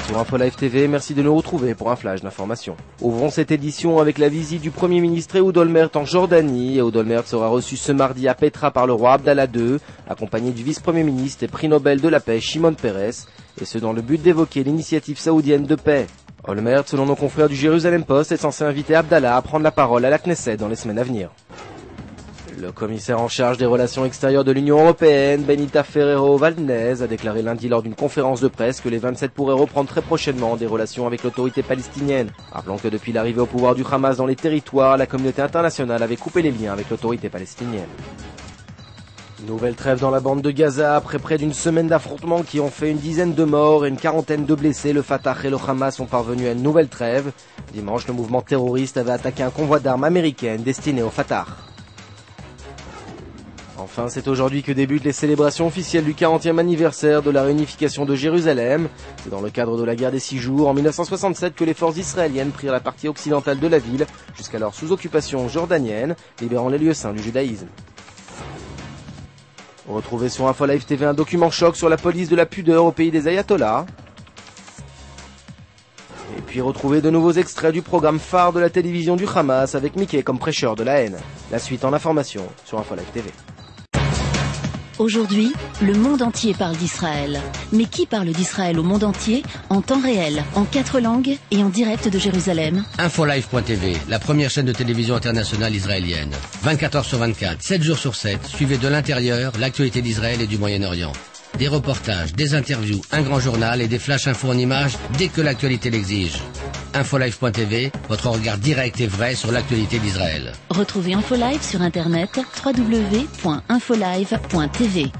sur InfoLive TV, merci de nous retrouver pour un flash d'information. Ouvrons cette édition avec la visite du Premier ministre Ehud Olmert en Jordanie. Ehud Olmert sera reçu ce mardi à Petra par le roi Abdallah II, accompagné du vice-premier ministre et prix Nobel de la paix Shimon Peres, et ce dans le but d'évoquer l'initiative saoudienne de paix. Olmert, selon nos confrères du Jérusalem Post, est censé inviter Abdallah à prendre la parole à la Knesset dans les semaines à venir. Le commissaire en charge des relations extérieures de l'Union européenne, Benita Ferrero-Valdez, a déclaré lundi lors d'une conférence de presse que les 27 pourraient reprendre très prochainement des relations avec l'autorité palestinienne. Rappelons que depuis l'arrivée au pouvoir du Hamas dans les territoires, la communauté internationale avait coupé les liens avec l'autorité palestinienne. Nouvelle trêve dans la bande de Gaza. Après près d'une semaine d'affrontements qui ont fait une dizaine de morts et une quarantaine de blessés, le Fatah et le Hamas sont parvenus à une nouvelle trêve. Dimanche, le mouvement terroriste avait attaqué un convoi d'armes américaines destiné au Fatah. Enfin, c'est aujourd'hui que débutent les célébrations officielles du 40e anniversaire de la réunification de Jérusalem. C'est dans le cadre de la guerre des 6 jours, en 1967, que les forces israéliennes prirent la partie occidentale de la ville, jusqu'alors sous occupation jordanienne, libérant les lieux saints du judaïsme. Retrouvez sur InfoLive TV un document choc sur la police de la pudeur au pays des ayatollahs. Et puis retrouvez de nouveaux extraits du programme phare de la télévision du Hamas avec Mickey comme prêcheur de la haine. La suite en information sur InfoLive TV. Aujourd'hui, le monde entier parle d'Israël. Mais qui parle d'Israël au monde entier, en temps réel, en 4 langues et en direct de Jérusalem? InfoLive.tv, la première chaîne de télévision internationale israélienne. 24 heures sur 24, 7 jours sur 7, suivez de l'intérieur l'actualité d'Israël et du Moyen-Orient. Des reportages, des interviews, un grand journal et des flash infos en images dès que l'actualité l'exige. InfoLive.tv, votre regard direct et vrai sur l'actualité d'Israël. Retrouvez InfoLive sur internet www.infolive.tv.